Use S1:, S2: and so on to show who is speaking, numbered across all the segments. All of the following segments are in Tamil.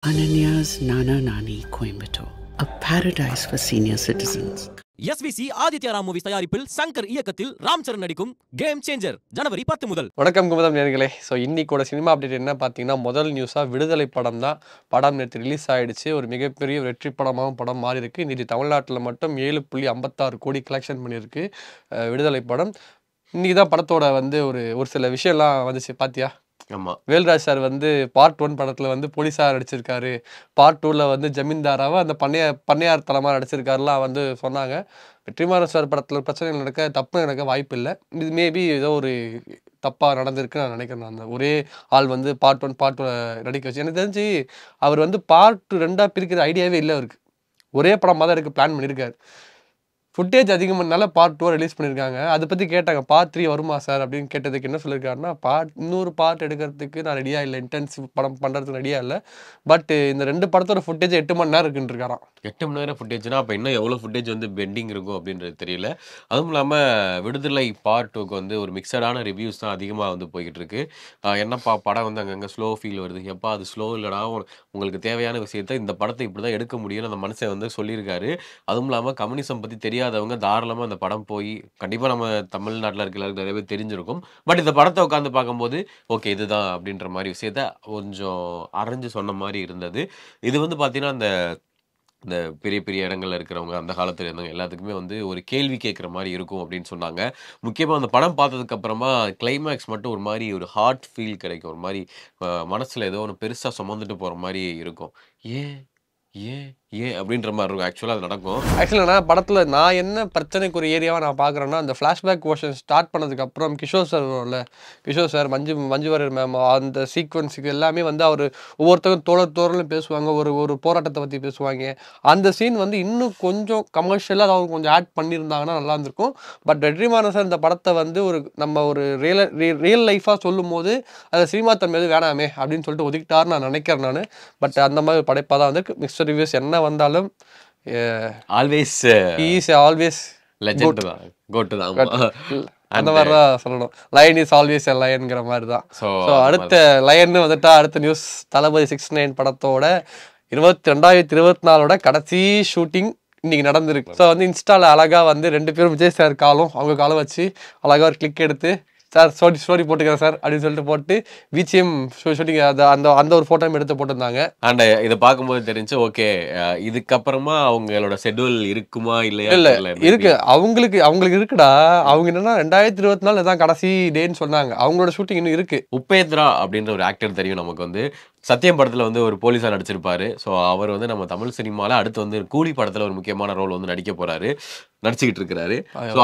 S1: Ananya's Nana Nani Coimbatore, a paradise for senior citizens.
S2: SVC Aditya Ram movies தயாரிப்பில் சங்கர் இயக்கத்தில் ராம் சரண் நடிக்கும் கேம் சேஞ்சர் ஜனவரி 10 முதல்.
S3: வணக்கம் குமுதம் நேயர்களே. ஸோ இன்னைக்கோட சினிமா அப்டேட் என்ன பார்த்தீங்கன்னா, முதல் நியூஸாக விடுதலை படம் தான். படம் நேற்று ரிலீஸ் ஆகிடுச்சு. ஒரு மிகப்பெரிய வெற்றி படமாகவும் படம் மாறி இருக்கு. இன்றைக்கி தமிழ்நாட்டில் மட்டும் 7.56 கோடி கலெக்ஷன் பண்ணியிருக்கு விடுதலை படம். இன்றைக்கி தான் படத்தோட ஒரு சில விஷயம்லாம் வந்துச்சு பார்த்தியா?
S4: ஆமாம்,
S3: வேல்ராஜ் சார் பார்ட் 1 படத்தில் போலீஸாக நடிச்சிருக்காரு. பார்ட் 2ல் ஜமீன்தாராவை அந்த பண்ணையார் தலமாக நடிச்சிருக்காருலாம் சொன்னாங்க. வெற்றிமாறன் சார் படத்தில் பிரச்சனைகள் நடக்க தப்பு நடக்க வாய்ப்பு இல்லை. இது மேபி ஏதோ ஒரு தப்பாக நடந்திருக்குன்னு நான் நினைக்கிறேன். அந்த ஒரே ஆள் பார்ட் 1 பார்ட் 2 நடிக்க வச்சு எனக்கு தெரிஞ்சு அவர் பார்ட் 2 பிரிக்கிற ஐடியாவே இல்லை. அவருக்கு ஒரே படமாக தான் எடுக்க பிளான் பண்ணியிருக்காரு. ஃபுட்டேஜ் அதிகமானால பார்ட் 2 ரிலீஸ் பண்ணியிருக்காங்க. அதை பற்றி கேட்டாங்க, பார்ட் 3 வருமா சார் அப்படின்னு கேட்டதுக்கு என்ன சொல்லியிருக்காருன்னா, இன்னொரு பார்ட் எடுக்கிறதுக்கு நான் ரெடியாக இல்லை, இன்டென்சிவ் படம் பண்ணுறதுக்கு ரெடியாக இல்லை. பட் இந்த 2 படத்தோட ஃபுட்டேஜ் 8 மணி நேரம் இருக்குன்னு இருக்காராம்.
S4: 8 மணி நேரம் ஃபுட்டேஜ்னா அப்போ இன்னும் எவ்வளோ ஃபுட்டேஜ் பெண்டிங் இருக்கும் அப்படின்றது தெரியல. அதுவும் இல்லாமல் விடுதலை பார்ட் 2க்கு ஒரு மிக்சடான ரிவ்யூஸ் தான் அதிகமாக போய்கிட்டு இருக்கு. என்னப்பா படம் அங்கங்கே ஸ்லோ ஃபீல் வருது, எப்பா அது ஸ்லோ இல்லைடா, உங்களுக்கு தேவையான விஷயத்தை இந்த படத்தை இப்படி தான் எடுக்க முடியும்னு அந்த மனுஷன் சொல்லியிருக்காரு. அதுவும் இல்லாமல் கம்யூனிசம் பற்றி தெரியாதவங்க தாராளமாக அந்த படம் போய் கண்டிப்பாக நம்ம தமிழ்நாட்டில் இருக்க எல்லாருக்கும் நிறைய பேர் தெரிஞ்சிருக்கும். பட் இந்த படத்தை உட்காந்து பார்க்கும்போது ஓகே இதுதான் அப்படின்ற மாதிரி விஷயத்த கொஞ்சம் அரைஞ்சு சொன்ன மாதிரி இருந்தது. இது பார்த்தீங்கன்னா இந்த பெரிய பெரிய இடங்கள்ல இருக்கிறவங்க அந்த காலத்தில் இருந்தவங்க எல்லாத்துக்குமே ஒரு கேள்வி கேட்குற மாதிரி இருக்கும் அப்படின்னு சொன்னாங்க. முக்கியமாக அந்த படம் பார்த்ததுக்கு அப்புறமா கிளைமேக்ஸ் மட்டும் ஒரு மாதிரி ஒரு ஹார்ட் ஃபீல் கிடைக்கும். ஒரு மாதிரி மனசில் ஏதோ ஒன்று பெருசாக சுமந்துட்டு போகிற மாதிரி இருக்கும். ஏன் ஏன் ஏன் அப்படின்ற மாதிரி இருக்கும். ஆக்சுவலாக அது நடக்கும்.
S3: ஆக்சுவலாக படத்தில் நான் என்ன பிரச்சனைக்கு ஒரு ஏரியாவாக நான் பார்க்குறேன்னா, அந்த ஃப்ளாஷ்பேக் போர்ஷன் ஸ்டார்ட் பண்ணதுக்கப்புறம் கிஷோர் சார் மஞ்சு வாரியர் மேம் அந்த சீக்வன்ஸுக்கு எல்லாமே அவர் ஒவ்வொருத்தரும் தோழலும் பேசுவாங்க, ஒரு போராட்டத்தை பற்றி பேசுவாங்க. அந்த சீன் இன்னும் கொஞ்சம் கமர்ஷியலாக அவங்க கொஞ்சம் ஆட் பண்ணியிருந்தாங்கன்னா நல்லா இருந்திருக்கும். பட் வெற்றிமாறன் சார் இந்த படத்தை நம்ம ஒரு ரியல் லைஃபாக சொல்லும் போது அதை சினிமா தன்மை வேணாமே அப்படின்னு சொல்லிட்டு ஒதுக்கிட்டாருன்னு நான் நினைக்கிறேன் நான். பட் அந்த மாதிரி படைப்பாக தான் மிக்சர் ரிவ்யூஸ் என்ன வந்தாலும்
S4: ஆல்வேஸ் லெஜெண்ட் தான், கோட் தான்
S3: அந்த மாதிரி தான் சொல்லணும். லயன் இஸ் ஆல்வேஸ் எ லயன்ங்கிற மாதிரி தான். ஸோ அடுத்த லயன்னு அடுத்த நியூஸ், தளபதி 69 படத்தோட 2024 கடைசி ஷூட்டிங் இன்னைக்கு நடந்திருக்கு. ஸோ இன்ஸ்டால அழகா 2 பேரும் விஜய் சார் காலம் அவங்க காலம் வச்சு அழகா ஒரு கிளிக் எடுத்து சார் ஸ்டோரி போட்டுக்கிறேன் சார் அப்படின்னு சொல்லிட்டு போட்டு பிஜிஎம் ஷூட்டிங் அந்த ஒரு ஃபோட்டோ எடுத்து போட்டிருந்தாங்க.
S4: அண்ட் இதை பார்க்கும்போது தெரிஞ்சு ஓகே இதுக்கப்புறமா அவங்களோட ஷெட்யூல் இருக்குமா இல்லையா?
S3: இல்லை இருக்கு, அவங்களுக்கு இருக்குடா. அவங்க என்னன்னா 2024 தான் கடைசி டேன்னு சொன்னாங்க. அவங்களோட ஷூட்டிங் இன்னும் இருக்கு.
S4: உபேந்திரா அப்படின்ற ஒரு ஆக்டர் தெரியும் நமக்கு. சத்தியம் படத்தில் ஒரு போலீஸாக நடிச்சிருப்பாரு. ஸோ அவர் நம்ம தமிழ் சினிமாவில் அடுத்து கூலி படத்தில் ஒரு முக்கியமான ரோல் நடிக்க போறாரு, நடிச்சுக்கிட்டு இருக்கிறாரு. ஸோ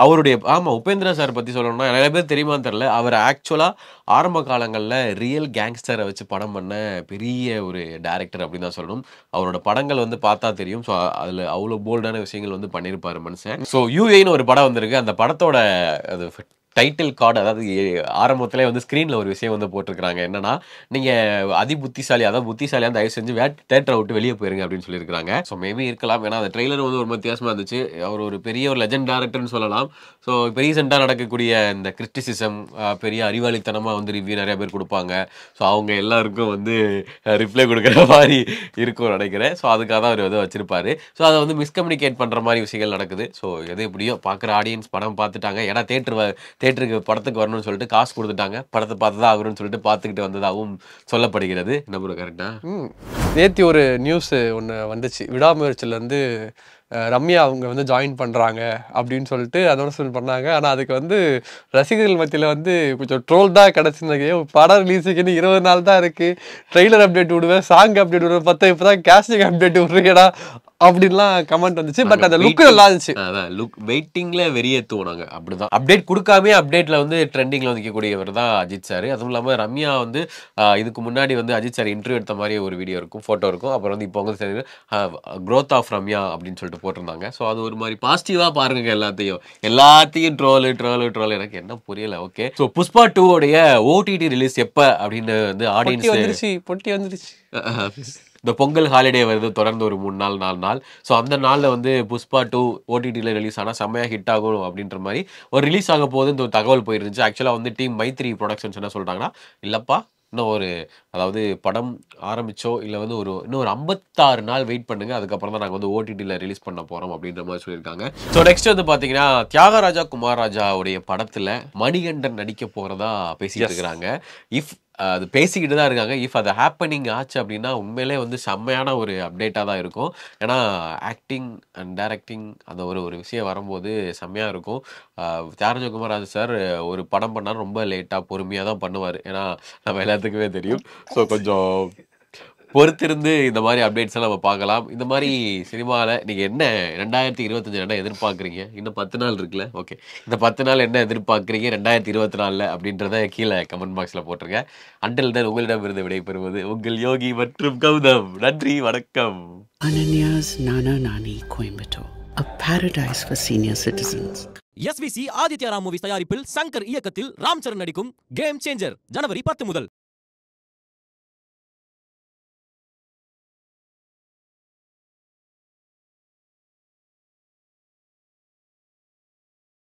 S4: அவருடைய உபேந்திரா சார் பற்றி சொல்லணும்னா நிறைய பேர் தெரியுமான்னு தெரியல. அவர் ஆக்சுவலாக ஆரம்ப காலங்களில் ரியல் கேங்ஸ்டரை வச்சு படம் பண்ண பெரிய ஒரு டைரக்டர் அப்படின்னு தான் சொல்லணும். அவரோட படங்கள் பார்த்தா தெரியும். ஸோ அதில் அவ்வளோ போல்டான விஷயங்கள் பண்ணியிருப்பாரு மனுஷன். ஸோ யூஏன்னு ஒரு படம் வந்திருக்கு. அந்த படத்தோட அது டைட்டில் கார்டு, அதாவது ஆரம்பத்திலே ஸ்க்ரீனில் ஒரு விஷயம் போட்டிருக்கிறாங்க. என்னன்னா, நீங்கள் புத்திசாலியாக தயவு செஞ்சு தேட்டரை விட்டு வெளியே போயிருங்க அப்படின்னு சொல்லியிருக்காங்க. ஸோ மேபி இருக்கலாம். ஏன்னா அந்த ட்ரெய்லர் ஒரு வித்தியாசமாக இருந்துச்சு. அவர் ஒரு பெரிய ஒரு லெஜெண்ட் டேரக்டர்னு சொல்லலாம். ஸோ இப்போ ரீசெண்டாக நடக்கக்கூடிய இந்த கிரிட்டிசிசம், பெரிய அறிவாளித்தனமாக ரிவ்யூ நிறைய பேர் கொடுப்பாங்க. ஸோ அவங்க எல்லாருக்கும் ரிப்ளை கொடுக்குற மாதிரி இருக்கும் நினைக்கிறேன். ஸோ அதுக்காக தான் அவர் வச்சிருப்பாரு. ஸோ அதை மிஸ்கம்யூனிகேட் பண்ணுற மாதிரி விஷயங்கள் நடக்குது. ஸோ எது எப்படியோ பார்க்குற ஆடியன்ஸ் படம் பார்த்துட்டாங்க. ஏன்னா தேட்டருக்கு படத்துக்கு வரணும்னு சொல்லிட்டு காசு கொடுத்துட்டாங்க. படத்தை பார்த்து தான் ஆகணும்னு சொல்லிட்டு பார்த்துக்கிட்டு வந்ததாகவும் சொல்லப்படுகிறது. என்ன ப்ரோ கரெக்டா?
S3: நேற்று ஒரு நியூஸ் ஒன்று வந்துச்சு. விடாமுயற்சியிலேருந்து ரம்யா அவங்க ஜாயின் பண்ணுறாங்க அப்படின்னு சொல்லிட்டு அனௌன்ஸ்மெண்ட் பண்ணாங்க. ஆனால் அதுக்கு ரசிகர்கள் மத்தியில் கொஞ்சம் ட்ரோல் தான் கிடச்சிருந்தாங்க. படம் ரிலீஸுக்குன்னு 20 நாள் தான் இருக்குது, ட்ரெய்லர் அப்டேட் விடுவேன், சாங் அப்டேட் விடுவேன், இப்போ தான் கேஸ்டிங் அப்டேட் விட்றீங்கடா அப்படின்லாம் கமெண்ட் வந்துச்சு. பட் அந்த லுக் நல்லா இருந்துச்சு.
S4: அதான் லுக் வெயிட்டிங்ல வெறியேற்றுவோனாங்க. அப்படிதான் அப்டேட் கொடுக்காமே அப்டேட்ல ட்ரெண்டிங்ல நிற்கக்கூடியவர் தான் அஜித் சார். அதுவும் இல்லாமல் ரம்யா இதுக்கு முன்னாடி அஜித் சார் இன்டர்வியூ எடுத்த மாதிரி ஒரு வீடியோ இருக்கும், ஃபோட்டோ இருக்கும். அப்புறம் இப்போ க்ரோத் ஆஃப் ரம்யா அப்படின்னு சொல்லிட்டு போட்டிருந்தாங்க. ஸோ அது ஒரு மாதிரி பாசிட்டிவாக பாருங்க. எல்லாத்தையும் ட்ரோல் எனக்கு என்ன புரியல. ஓகே, ஸோ புஷ்பா 2 உடைய ஓடிடி ரிலீஸ் எப்போ அப்படின்னு ஆடியன்ஸ்
S3: பொட்டி வந்துருச்சு.
S4: இந்த பொங்கல் ஹாலிடே வருது, தொடர்ந்து ஒரு 3 நாள் 4 நாள். ஸோ அந்த நாளில் புஷ்பா 2 ஓடிடியில் ரிலீஸ் ஆனால் செம்மையாக ஹிட் ஆகும் அப்படின்ற மாதிரி ஒரு ரிலீஸ் ஆக போகுதுன்னு ஒரு தகவல் போயிருந்துச்சு. ஆக்சுவலாக டீம் மைத்ரி ப்ரொடக்ஷன்ஸ் என்ன சொல்கிறாங்கன்னா, இல்லைப்பா இன்னும் ஒரு அதாவது படம் ஆரம்பிச்சோ இல்லை வந்து இன்னும் ஒரு 56 நாள் வெயிட் பண்ணுங்க, அதுக்கப்புறம் தான் நாங்கள் வந்து ஓடிடியில் ரிலீஸ் பண்ண போகிறோம் அப்படின்ற மாதிரி சொல்லியிருக்காங்க. ஸோ நெக்ஸ்ட் வந்து பார்த்தீங்கன்னா தியாகராஜா குமாரராஜாவுடைய படத்தில் மணிகண்டன் நடிக்க போகிறதா பேசிட்டு இருக்கிறாங்க. அது பேசிக்கிட்டு தான் இருக்காங்க. அது ஹேப்பனிங் ஆச்சு அப்படின்னா உண்மையிலே வந்து செம்மையான ஒரு அப்டேட்டாக தான் இருக்கும். ஏன்னா ஆக்டிங் அண்ட் டைரக்டிங் அந்த ஒரு விஷயம் வரும்போது செம்மையாக இருக்கும். தியாகராஜா குமாரராஜா சார் ஒரு படம் பண்ணால் ரொம்ப லேட்டாக பொறுமையாக தான் பண்ணுவார். ஏன்னா நம்ம எல்லாத்துக்குமே தெரியும். ஸோ கொஞ்சம் பொறுத்திருந்து இந்த மாதிரி அப்டேட்ஸ் எல்லாம் நம்ம பார்க்கலாம். இந்த மாதிரி சினிமாவில் நீங்கள் என்ன 2025 என்ன எதிர்பார்க்குறீங்க? இன்னும் 10 நாள் இருக்குல்ல, ஓகே, இந்த 10 நாள் என்ன எதிர்பார்க்குறீங்க 2024 அப்படின்றத கீழே கமெண்ட் பாக்ஸில் போட்டுருங்க. அன்டில் தென் உங்களிடமிருந்து விடைபெறுவது உங்கள் யோகி மற்றும் கௌதம். நன்றி, வணக்கம்.
S1: Ananya's Nana Nani Coimbatore, a paradise for senior citizens.
S2: SVC Aditya Ram movies தயாரிப்பில் சங்கர் இயக்கத்தில் ராம் சரண் நடிக்கும் கேம் சேஞ்சர் ஜனவரி 10 முதல்.